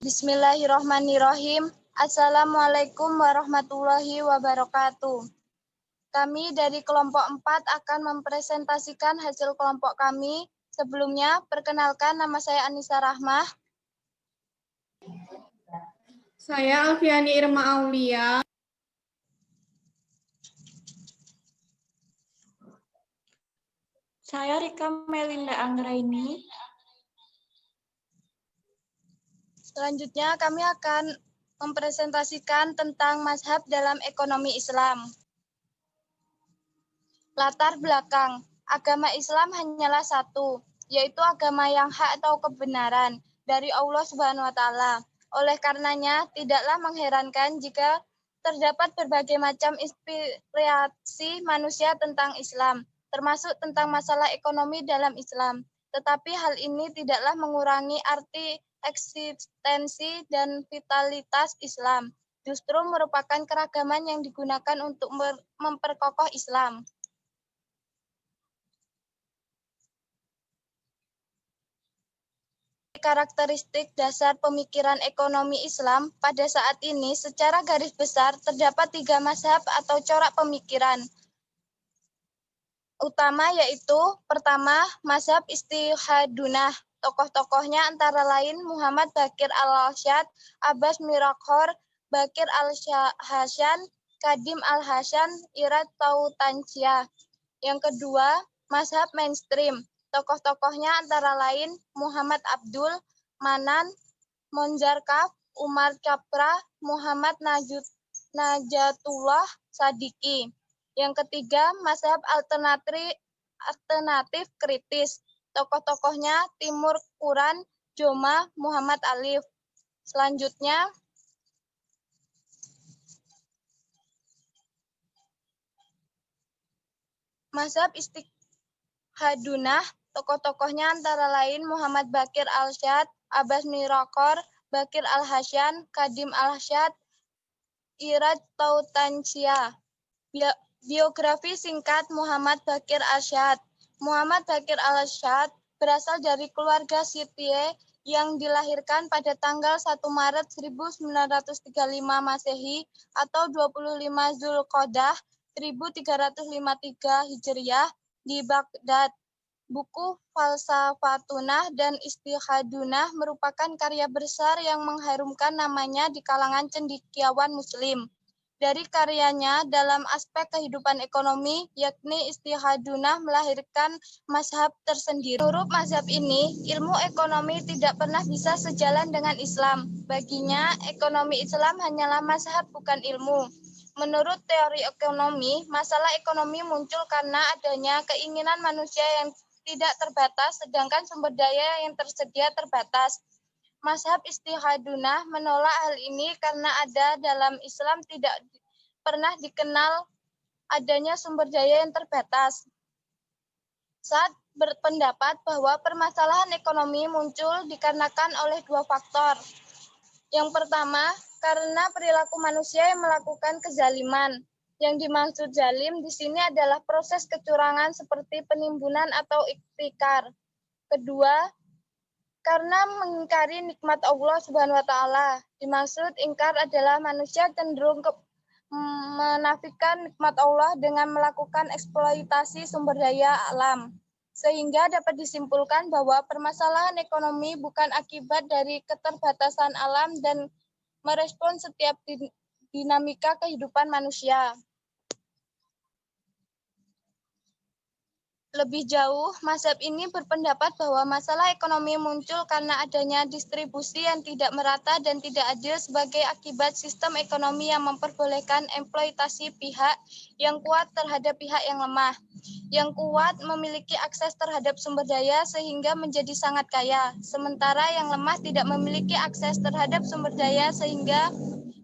Bismillahirrahmanirrahim. Assalamualaikum warahmatullahi wabarakatuh. Kami dari kelompok 4 akan mempresentasikan hasil kelompok kami. Sebelumnya, perkenalkan nama saya Anissa Rahmah. Saya Alfiani Irma Aulia. Saya Rika Melinda Anggraini. Selanjutnya, kami akan mempresentasikan tentang mazhab dalam ekonomi Islam. Latar belakang, agama Islam hanyalah satu, yaitu agama yang hak atau kebenaran dari Allah Subhanahu wa Ta'ala. Oleh karenanya, tidaklah mengherankan jika terdapat berbagai macam inspirasi manusia tentang Islam, termasuk tentang masalah ekonomi dalam Islam. Tetapi hal ini tidaklah mengurangi arti eksistensi dan vitalitas Islam. Justru merupakan keragaman yang digunakan untuk memperkokoh Islam. Karakteristik dasar pemikiran ekonomi Islam pada saat ini secara garis besar terdapat 3 mazhab atau corak pemikiran utama, yaitu pertama, mazhab Istihadunah. Tokoh-tokohnya antara lain Muhammad Baqir Al-Arsyad, Abbas Mirakhor, Baqir Al-Hasan, Kadim Al-Hasan, Irad Tautansyah. Yang kedua, mazhab mainstream. Tokoh-tokohnya antara lain Muhammad Abdul Manan, Monzar Kaf, Umar Capra, Muhammad Najatullah Sadiki. Yang ketiga, mazhab alternatif kritis. Tokoh-tokohnya Timur Quran, Joma, Muhammad Alif. Selanjutnya, mazhab Istihadunah. Tokoh-tokohnya antara lain Muhammad Baqir Al-Arsyad, Abbas Mirakhor, Baqir Al-Hasan, Kadim Al-Arsyad, Irad Tautansyah. Biografi singkat Muhammad Baqir Al-Arsyad. Muhammad Baqir Al-Arsyad berasal dari keluarga sipil yang dilahirkan pada tanggal 1 Maret 1935 Masehi atau 25 Zulqa'dah 1353 Hijriah di Baghdad. Buku Falsafatuna dan Istihadunah merupakan karya besar yang mengharumkan namanya di kalangan cendekiawan Muslim. Dari karyanya dalam aspek kehidupan ekonomi, yakni Istihadunah melahirkan mazhab tersendiri. Menurut mazhab ini, ilmu ekonomi tidak pernah bisa sejalan dengan Islam. Baginya, ekonomi Islam hanyalah mazhab, bukan ilmu. Menurut teori ekonomi, masalah ekonomi muncul karena adanya keinginan manusia yang tidak terbatas, sedangkan sumber daya yang tersedia terbatas. Mazhab Istihadunah menolak hal ini karena ada dalam Islam tidak pernah dikenal adanya sumber daya yang terbatas. Saat berpendapat bahwa permasalahan ekonomi muncul dikarenakan oleh 2 faktor. Yang pertama, karena perilaku manusia yang melakukan kezaliman. Yang dimaksud zalim di sini adalah proses kecurangan seperti penimbunan atau iktikar. Kedua, karena mengingkari nikmat Allah Subhanahu wa Ta'ala. Dimaksud ingkar adalah manusia cenderung menafikan nikmat Allah dengan melakukan eksploitasi sumber daya alam. Sehingga dapat disimpulkan bahwa permasalahan ekonomi bukan akibat dari keterbatasan alam dan merespon setiap dinamika kehidupan manusia. Lebih jauh, mazhab ini berpendapat bahwa masalah ekonomi muncul karena adanya distribusi yang tidak merata dan tidak adil sebagai akibat sistem ekonomi yang memperbolehkan eksploitasi pihak yang kuat terhadap pihak yang lemah. Yang kuat memiliki akses terhadap sumber daya sehingga menjadi sangat kaya, sementara yang lemah tidak memiliki akses terhadap sumber daya sehingga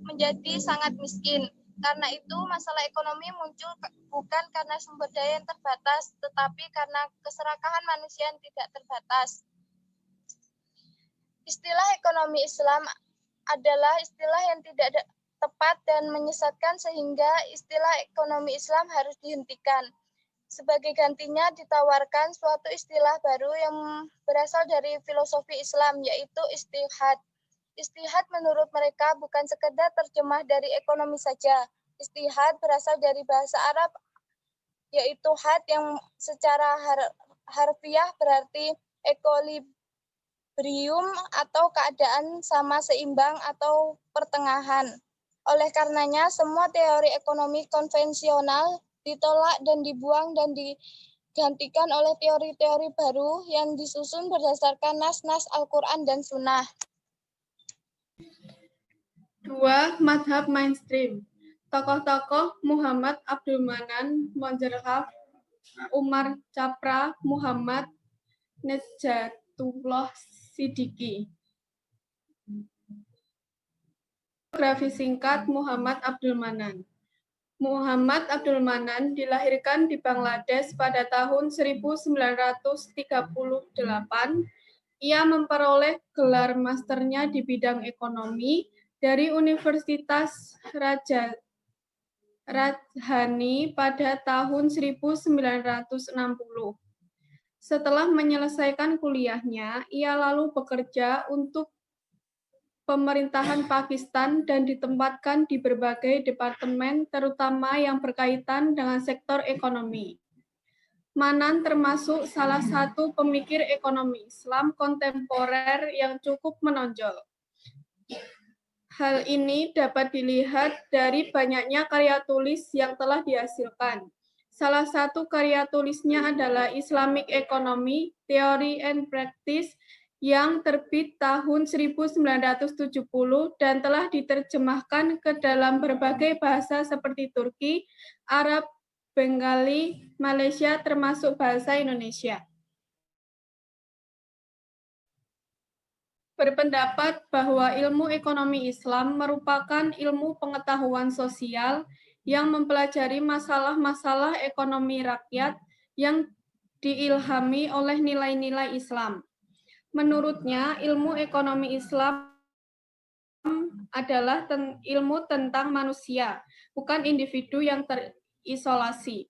menjadi sangat miskin. Karena itu, masalah ekonomi muncul bukan karena sumber daya yang terbatas, tetapi karena keserakahan manusia yang tidak terbatas. Istilah ekonomi Islam adalah istilah yang tidak tepat dan menyesatkan sehingga istilah ekonomi Islam harus dihentikan. Sebagai gantinya ditawarkan suatu istilah baru yang berasal dari filosofi Islam, yaitu istihad. Istihad menurut mereka bukan sekedar terjemah dari ekonomi saja. Istihad berasal dari bahasa Arab, yaitu had yang secara harfiah berarti equilibrium atau keadaan sama seimbang atau pertengahan. Oleh karenanya, semua teori ekonomi konvensional ditolak dan dibuang dan digantikan oleh teori-teori baru yang disusun berdasarkan nas-nas Al-Quran dan Sunnah. 2. Madhab mainstream. Tokoh-tokoh Muhammad Abdul Manan, Monjerhab, Umar Capra, Muhammad Nejatullah Siddiqi. Biografi singkat Muhammad Abdul Manan. Muhammad Abdul Manan dilahirkan di Bangladesh pada tahun 1938. Ia memperoleh gelar masternya di bidang ekonomi dari Universitas Rajdhani pada tahun 1960. Setelah menyelesaikan kuliahnya, ia lalu bekerja untuk pemerintahan Pakistan dan ditempatkan di berbagai departemen, terutama yang berkaitan dengan sektor ekonomi. Manan termasuk salah satu pemikir ekonomi Islam kontemporer yang cukup menonjol. Hal ini dapat dilihat dari banyaknya karya tulis yang telah dihasilkan. Salah satu karya tulisnya adalah Islamic Economy, Theory and Practice, yang terbit tahun 1970 dan telah diterjemahkan ke dalam berbagai bahasa seperti Turki, Arab, Bengali, Malaysia, termasuk bahasa Indonesia. Berpendapat bahwa ilmu ekonomi Islam merupakan ilmu pengetahuan sosial yang mempelajari masalah-masalah ekonomi rakyat yang diilhami oleh nilai-nilai Islam. Menurutnya, ilmu ekonomi Islam adalah ilmu tentang manusia, bukan individu yang terisolasi,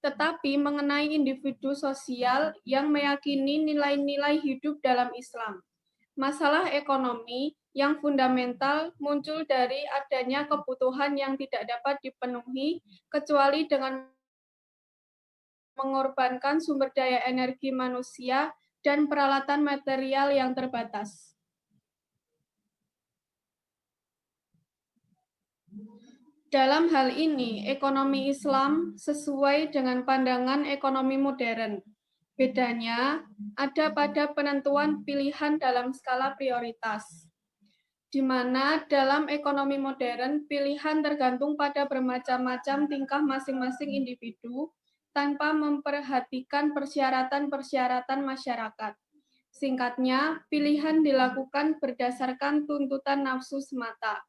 tetapi mengenai individu sosial yang meyakini nilai-nilai hidup dalam Islam. Masalah ekonomi yang fundamental muncul dari adanya kebutuhan yang tidak dapat dipenuhi kecuali dengan mengorbankan sumber daya energi manusia dan peralatan material yang terbatas. Dalam hal ini, ekonomi Islam sesuai dengan pandangan ekonomi modern. Bedanya ada pada penentuan pilihan dalam skala prioritas, di mana dalam ekonomi modern pilihan tergantung pada bermacam-macam tingkah masing-masing individu tanpa memperhatikan persyaratan-persyaratan masyarakat. Singkatnya, pilihan dilakukan berdasarkan tuntutan nafsu semata.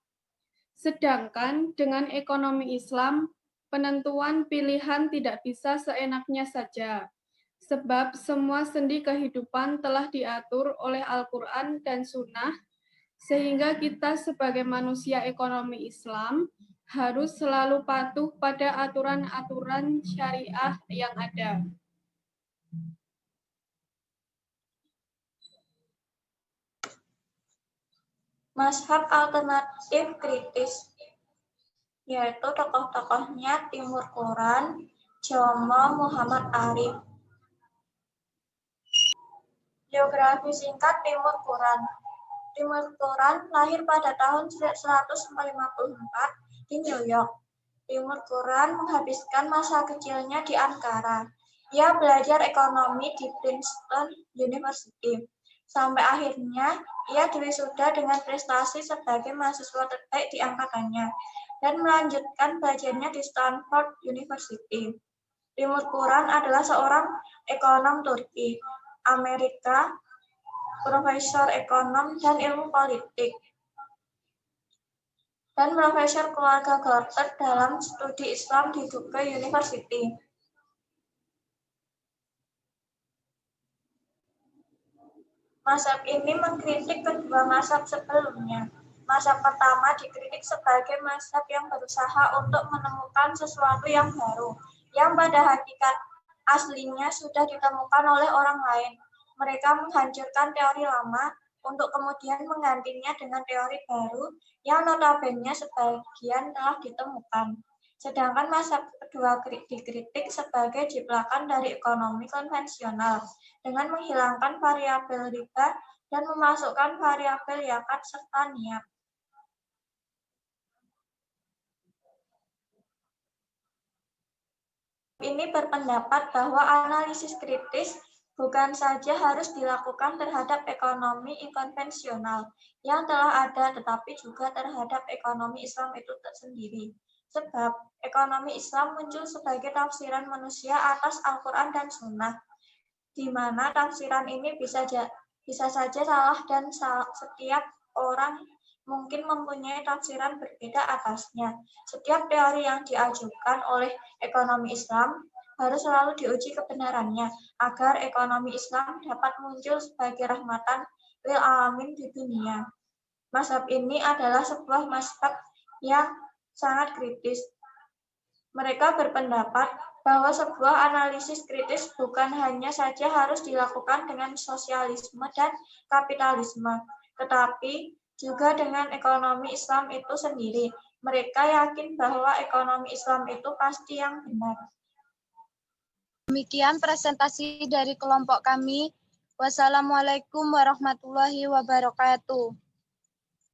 Sedangkan dengan ekonomi Islam, penentuan pilihan tidak bisa seenaknya saja, sebab semua sendi kehidupan telah diatur oleh Al-Quran dan Sunnah, sehingga kita sebagai manusia ekonomi Islam harus selalu patuh pada aturan-aturan syariah yang ada. Mazhab alternatif kritis, yaitu tokoh-tokohnya Timur Quran, Jomo Muhammad Arif. Biografi singkat Timur Quran. Timur Quran lahir pada tahun 1954 di New York. Timur Quran menghabiskan masa kecilnya di Ankara. Ia belajar ekonomi di Princeton University. Sampai akhirnya, ia diwisuda dengan prestasi sebagai mahasiswa terbaik di angkatannya dan melanjutkan belajarnya di Stanford University. Timur Quran adalah seorang ekonom Turki, Amerika, profesor ekonom dan ilmu politik, dan profesor keluarga Gorter dalam studi Islam di Duke University. Mazhab ini mengkritik kedua mazhab sebelumnya. Mazhab pertama dikritik sebagai mazhab yang berusaha untuk menemukan sesuatu yang baru, yang pada hakikat aslinya sudah ditemukan oleh orang lain. Mereka menghancurkan teori lama untuk kemudian menggantinya dengan teori baru yang notabene sebagian telah ditemukan. Sedangkan mazhab kedua dikritik sebagai jiplakan dari ekonomi konvensional dengan menghilangkan variabel riba dan memasukkan variabel yakat serta niat. Ini berpendapat bahwa analisis kritis bukan saja harus dilakukan terhadap ekonomi konvensional yang telah ada, tetapi juga terhadap ekonomi Islam itu sendiri. Sebab ekonomi Islam muncul sebagai tafsiran manusia atas Al-Quran dan Sunnah, di mana tafsiran ini bisa saja salah dan setiap orang mungkin mempunyai tafsiran berbeda atasnya. Setiap teori yang diajukan oleh ekonomi Islam harus selalu diuji kebenarannya agar ekonomi Islam dapat muncul sebagai rahmatan lil alamin di dunia. Mazhab ini adalah sebuah mazhab yang sangat kritis. Mereka berpendapat bahwa sebuah analisis kritis bukan hanya saja harus dilakukan dengan sosialisme dan kapitalisme, tetapi juga dengan ekonomi Islam itu sendiri. Mereka yakin bahwa ekonomi Islam itu pasti yang benar. Demikian presentasi dari kelompok kami. Wassalamualaikum warahmatullahi wabarakatuh.